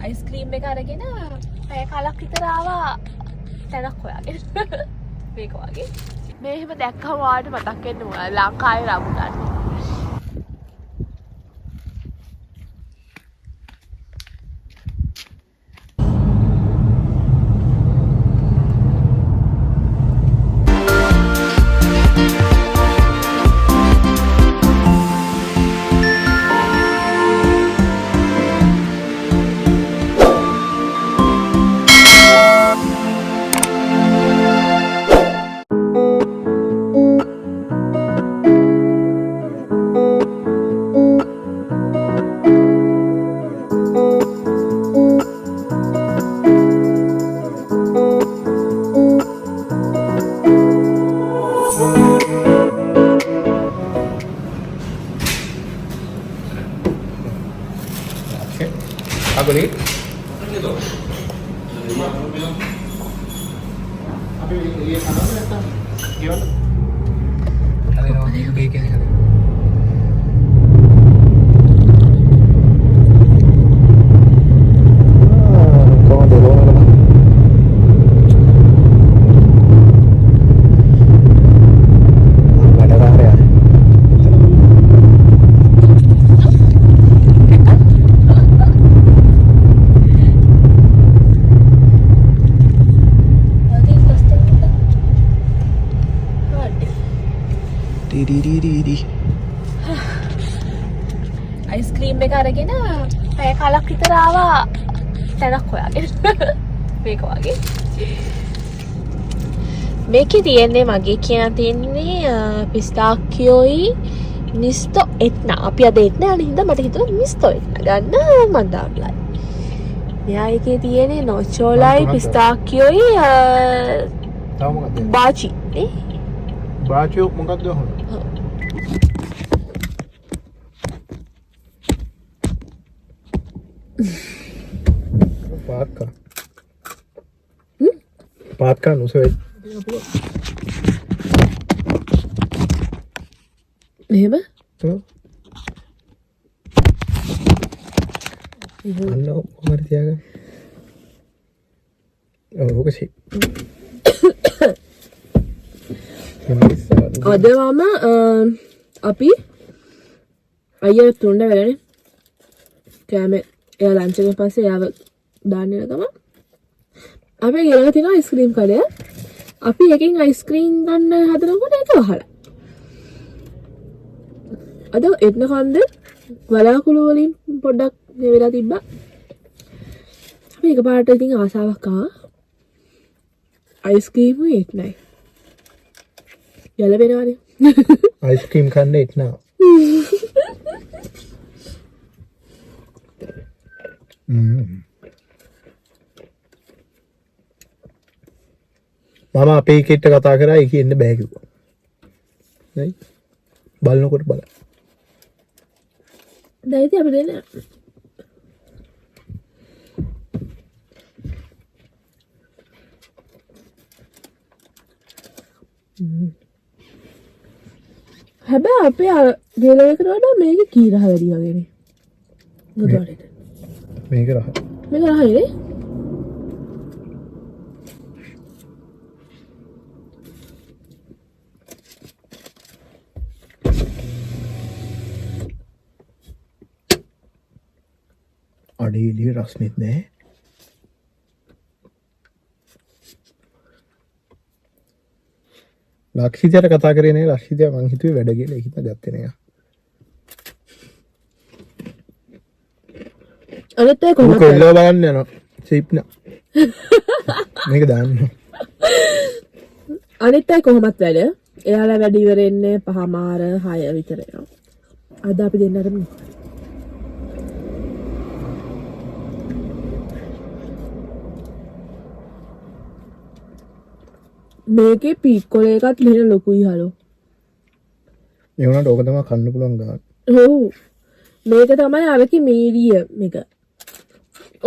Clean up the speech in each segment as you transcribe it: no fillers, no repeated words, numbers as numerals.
Ice cream එක අරගෙන පැය කාලක් විතර ආවා තැනක් හොයාගෙන. මේක වගේ. මේ එහෙම දැක්කම ඔයාලට මතක් වෙන්න ඕන ලංකාවේ රඹුටන්. Apa ni? Apa ini? Apa ni? Gimana? Ada yang bikin kan? Kau ada orang apa? Ada apa ya? Ice cream එක අරගෙන පැය කාලක් විතර ආවා තැනක් හොයාගෙන. මේක වගේ. මේකේ තියෙන්නේ මගේ කියන තියෙන්නේ පිස්තාකියෝයි මිස්ටෝ එත්නා. අපි අද එත්නා යන හින්දා මට හිතුණා මිස්ටෝ එත්නා ගන්න මන් දාන්නයි. මෙයා එකේ තියෙන්නේ නොචෝලයි පිස්තාකියෝයි Tahu මොකක්ද? බාචි නේ. බාචිය මොකක්ද හොඳ? පාත්කා. පාත්කා නුසෙ. එහෙම? ඔව්. අන්න කොහමද තියාගන්නේ? ඔව් ඔකසි. අද මම අපි අයියෝ තුන්ඩ වෙලනේ කෑම එයා ලන්ච් එකෙන් පස්සේ එයාව දාන්න යන ගමන් අපි ගෙනලා තියෙන අයිස්ක්‍රීම් කඩය අපි එකකින් අයිස්ක්‍රීම් ගන්න හදනකොට ඒක වහලා අද එත්න කන්ද වලාකුළු වලින් පොඩ්ඩක් මේ වෙලා තිබ්බා අපි එකපාරට ඉතින් ආසාවක් ආවා අයිස්ක්‍රීම් එක් නෑ යලවෙනවානේ අයිස්ක්‍රීම් කන්න එක්නා මම අපේ කෙට්ට කතා කරා ඒක එන්න බෑ කිව්වා. නයි බලනකොට බලන්න. දැන් ඉතින් අපි දෙන්න හැබැයි අපේ ගෙලව එකට වඩා මේක කීරහ වැඩි වගේනේ. මුදවලට. මේක රහ. මේක රහනේ. අඩේලිය රස්නෙත් නෑ. ලක්ෂිතයට කතා කරේ නෑ ලක්ෂිතය මං හිතුවේ වැඩ කියලා ඒක හිතා ගත්තේ නෑ. අනිත් අය කොහොමද කොල්ලෝ බලන්න යනවා. සීප්නා. මේක දාන්න. අනිත් අය කොහොමත් වැඩ? එයාලා වැඩ ඉවර එන්නේ 5:00 විතර එනවා. අද අපි දෙන්නටම මේකේ පීක්කොල එකත් ලිහින ලොකුයි හලෝ. ඒ වුණාට ඕක තමයි කන්න පුළුවන් ගාන. ඔව්. මේක තමයි අරකි මීඩියම් එක.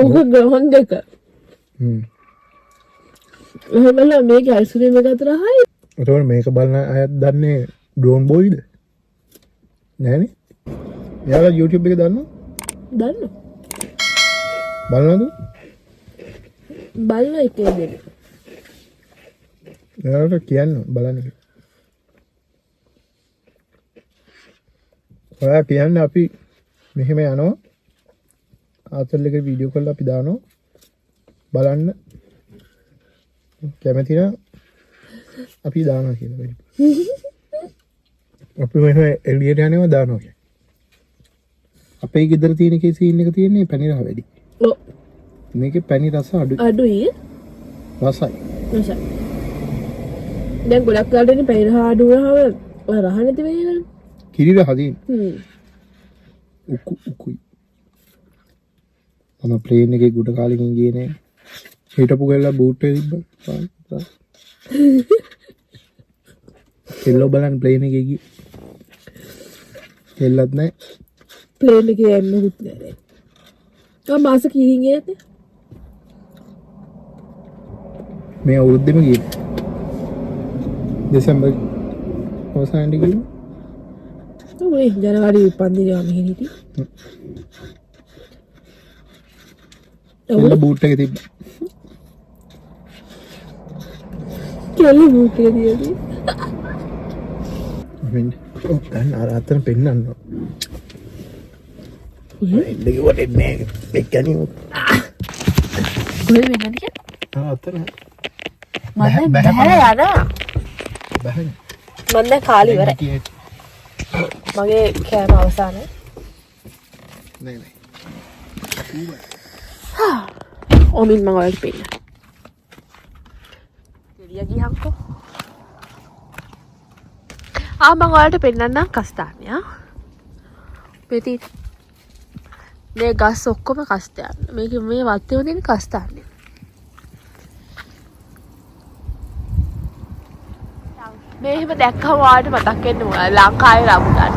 ඕක ග්‍රහන් දෙක. එහෙමනම් මේක අයිස්ක්‍රීම් එක අතර හයි. ඒතකොට මේක බලන අයත් දන්නේ ඩ්‍රෝන් බෝයිද? නෑනේ. එයාලා YouTube එක දන්නවද? දන්නවා. බලනවද? බලන එකේ දෙන්න. එයාට කියන්න බලන්න. ඔයා කියන්න අපි මෙහෙම යනවා. ආතල් එක වීඩියෝ කරලා අපි දානවා. බලන්න. කැමති නම් අපි දානවා කියලා වැඩි. අපි මෙහෙම එළියට යනවා දානවා කියන්නේ. අපේ ගෙදර තියෙන එකේ සීන් එක තියෙන්නේ පැණි රහ වැඩි. ඔව්. මේකේ පැණි රස අඩුයි. අඩුයි. රසයි. රසයි. දැන් ගොඩක් කාලෙන්නේ පැණි රහ අඩු වුණාම ඔය රහ නැති වෙන්නේ නේද? කිරි රහ දින්. උකුයි. මම ප්ලේන් එකේ ගුඩ කාලෙකින් ගියේ නෑ. හිටපු ගල්ලා බූට් එකේ තිබ්බා. කෙල්ලෝ බලන්න ප්ලේන් එකේ ගියේ. කෙල්ලත් නෑ. ප්ලේන් එකේ යන්නෙත් නෑ. ආ මාස කීකින් ගියද? මේ අවුරුද්දෙම ගියේ. දෙසැම්බර් අවසානයේ ගියේ. ඔය ජනවාරි උපන්දිනේ මෙහෙ හිටි. කෙල්ල බූට් එකේ තිබ්බා. කෙල්ල බූට් එකේ තියදී. වෙන්න. ඔව් දැන් අර අතන පෙන්නන්න. එන්න කිව්වට එන්නේ නෑ. එක්කනේ. කොහෙද වෙන්නද කියලා? ආ අතන. මම බහැලා යනවා. බහැන. මම දැන් කාලේ ඉවරයි. මගේ කෑම අවසానයි. නෑ නෑ. ඔමින් මම ඔයාලට පෙන්නන්න. එළිය ගියන්කෝ. මම ඔයාලට පෙන්නන්නම් කස්තානිය. පෙති මේ ගස් ඔක්කොම කස්තාන. මේක මේ වත්තේ වදින කස්තානිය. මේ එහෙම දැක්කම ඔයාලට මතක් වෙන්නේ මොකක්ද? ලංකාවේ රඹුටන්.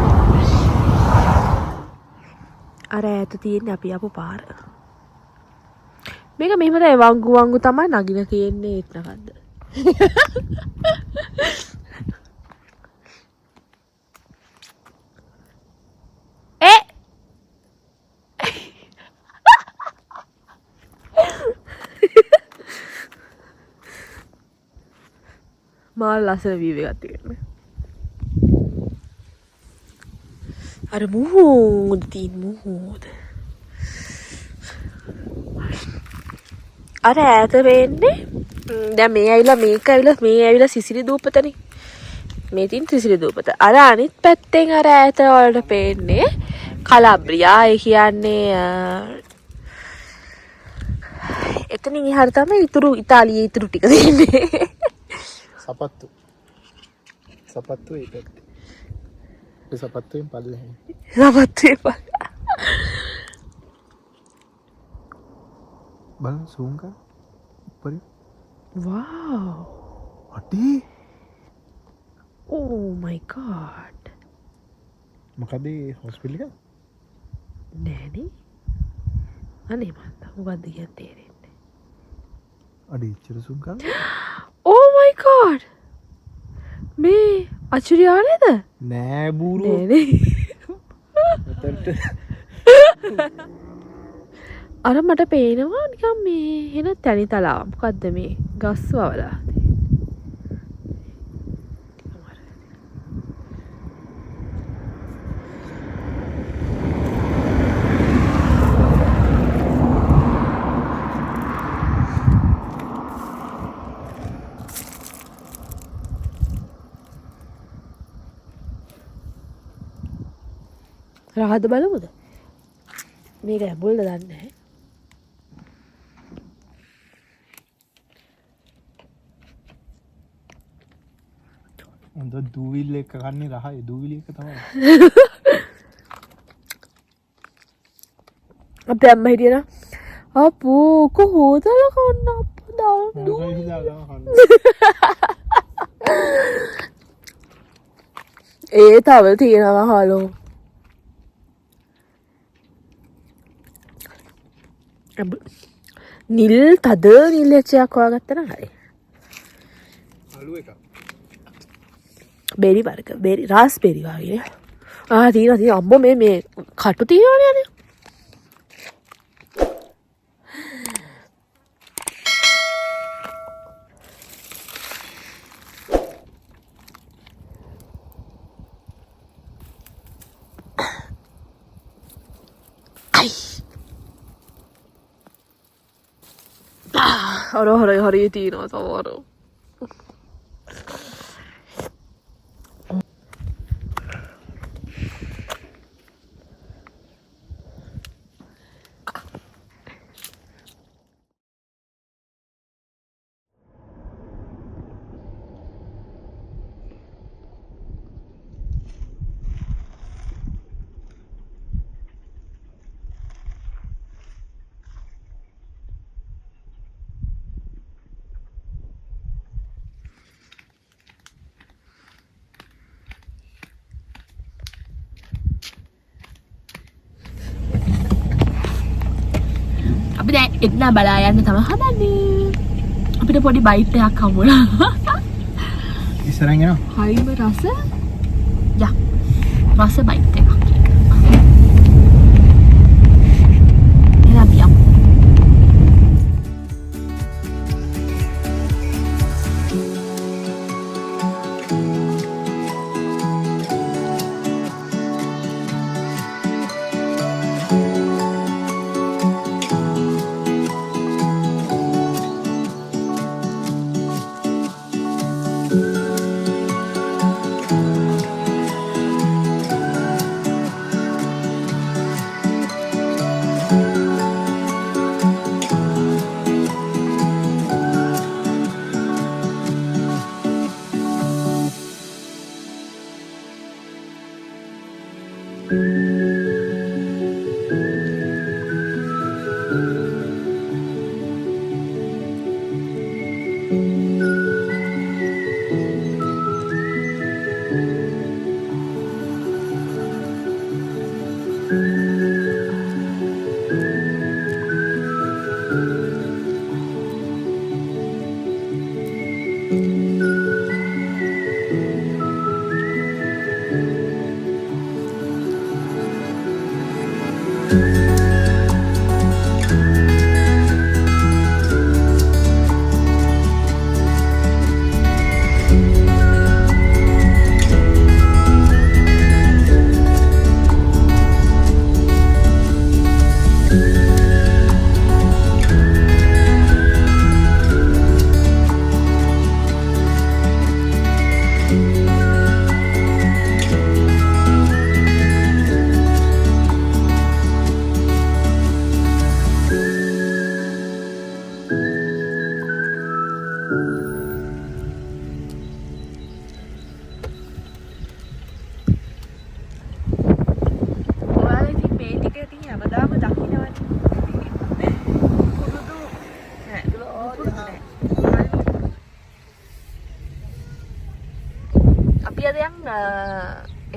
අර ඈත තියෙන්නේ අපි ආපු පාර. මේක මෙහෙම තමයි වංගු තමයි නගින තියෙන්නේ ඒත් නකද්ද. මාල් ලස්සන වීව් එකක් තියෙනවා. අර මුහුද තියෙන මුහුද. අර ඈත වෙන්නේ දැන් මේ ඇවිල්ලා සිසිලි දූපතනේ. මේ තියෙන සිසිලි දූපත. අර අනිත් පැත්තෙන් අර ඈත වලට පේන්නේ කලබ්‍රියා. ඒ කියන්නේ එතනින් එහාට තමයි ඉතාලියේ ඉතුරු ටික තියෙන්නේ. සපත්තු ඒ පැත්තේ. ඒ සපත්තුෙන් පල්ලෙහායි. බලන්න zoom කර. උඩින්. wow. අටේ. oh my god. මොකද මේ හොස්පිටල් එක? නෑනේ. අනේ මන්ද මොකද්ද කියන්නේ තේරෙන්නේ. අඩේ ඉච්චර zoom කර. oh my god. මේ අචුරියා නේද? නෑ බූරු. නෑනේ. අර මට පේනවා නිකන් මේ එන තනි තලාව. මොකද්ද මේ ගස් වවලා. රහද බලමුද? මේක ඇඹුල්ද දන්නේ නැහැ. හොඳ දූවිල් එක කන්නේ රහයි දූවිලි එක තමයි. අපේ අම්මා හිටියනම් අපෝ කොහොමද කන්න අප්පා ඒ තව තියෙනවා හලෝ. නිල් තද නිල් ඇචයක් හොයාගත්තා නම් හරි. අලු එක. බෙරි වර්ග බෙරි රාස්බෙරි වගේ. තියෙනවා අම්බෝ මේ කටු තියෙනවනේ. හරි තියෙනවා සමහර. අපි දැන් එක්නා බලා යන්න තමයි හදන්නේ. අපිට පොඩි බයිට් එකක් හම්බුණා. ඉස්සරහින් යනවා. හයිම රස. යා. රස බයිට් එකක්. එලා බියම්.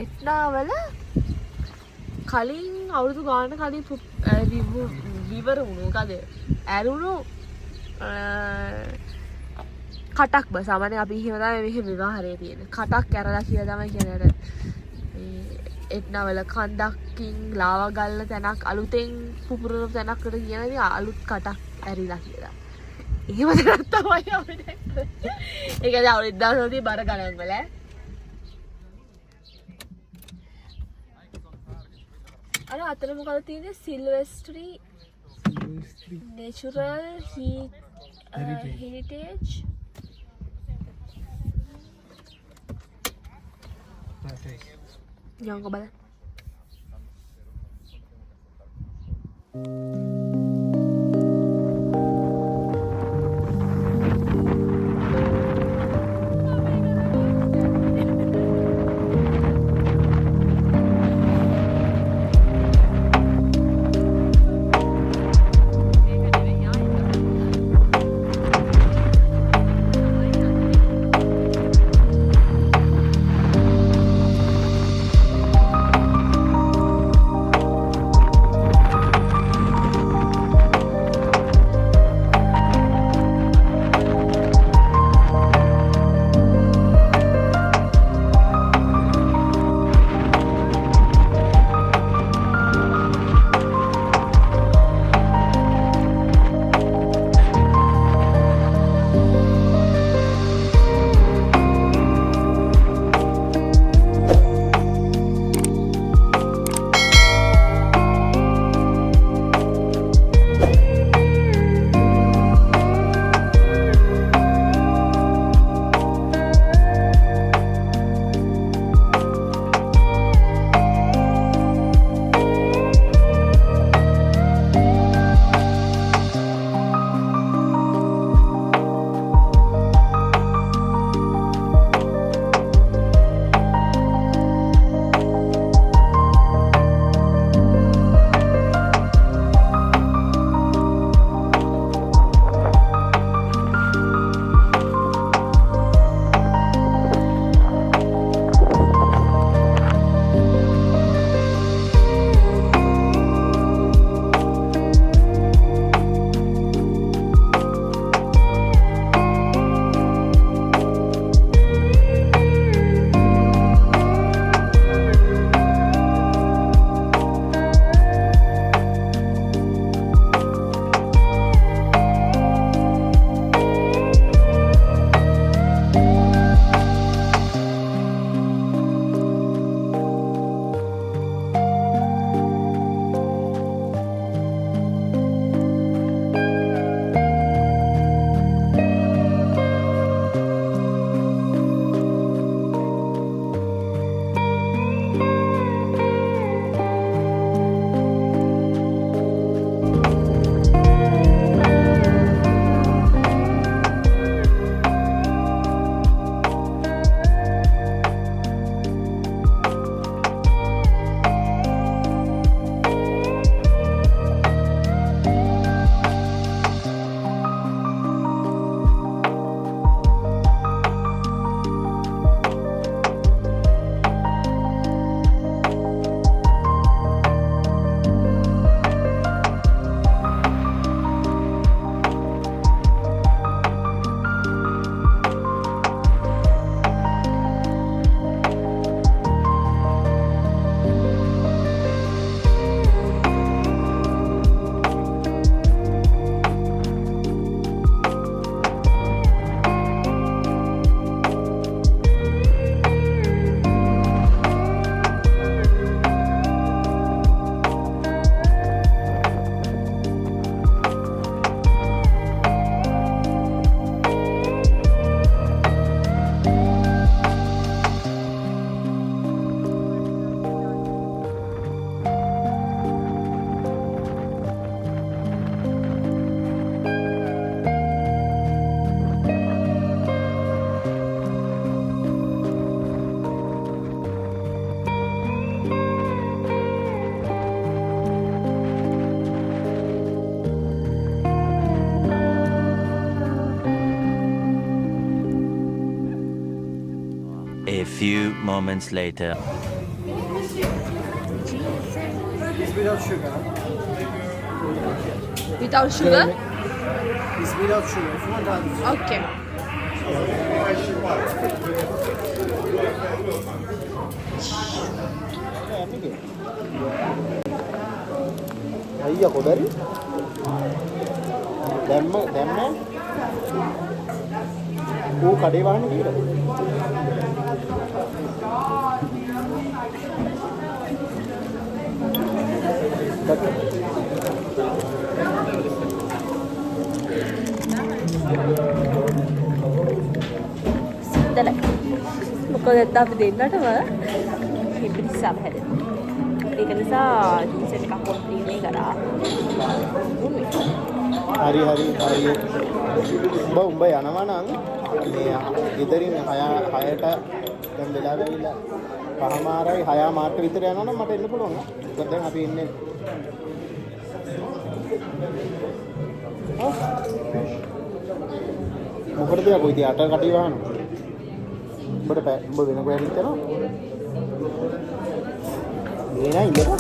එට්නාවල කලින් අවුරුදු ගාන කලින් විවර වුණු කද ඇරුණු කටක් බ සාමාන්‍ය අපි හිමදා මෙහ විවාහරය තියෙන කටක් ඇරලා කිය තම කියනට එට්නාවල කන්දක්කින් ලාව ගල්ල තැනක් අලුතෙන් පුපුරණු තැනක්කට කියනද අලුත් කටක් ඇරිලා කියලා එහෙම තමයි ඒකද අවුරුද්දාසදී බර ගණන් වල අර අතර මොකද තියෙන්නේ සිල්වෙස්ට්‍රි natural heritage යංග බලන්න A few moments later. without sugar. Without sugar? It's without sugar. If you want that. Okay. අයියා කොදරි දැම්ම ඌ කඩේ වහන්න කියලා සිද්දල මොකද අපි දෙන්නටම පිපිරිසාව හැදෙනවා. ඒක නිසා ජූස් එකක් කොම්ප්ලීට්ලි කරා. හරි උඹ යනවා නම් මේ ගෙදරින් 6ට දැන් වෙලා වෙවිලා 5:00යි 6 මාර්ට විතර යනවා නම් මට එන්න පුළුවන් නේද? මොකද දැන් අපි ඉන්නේ මොකටද යකෝ ඉතින් අට කටි වහනවා. උඹ වෙන කොහෙද ඉතනවා? මේ නෑ ඉඳලා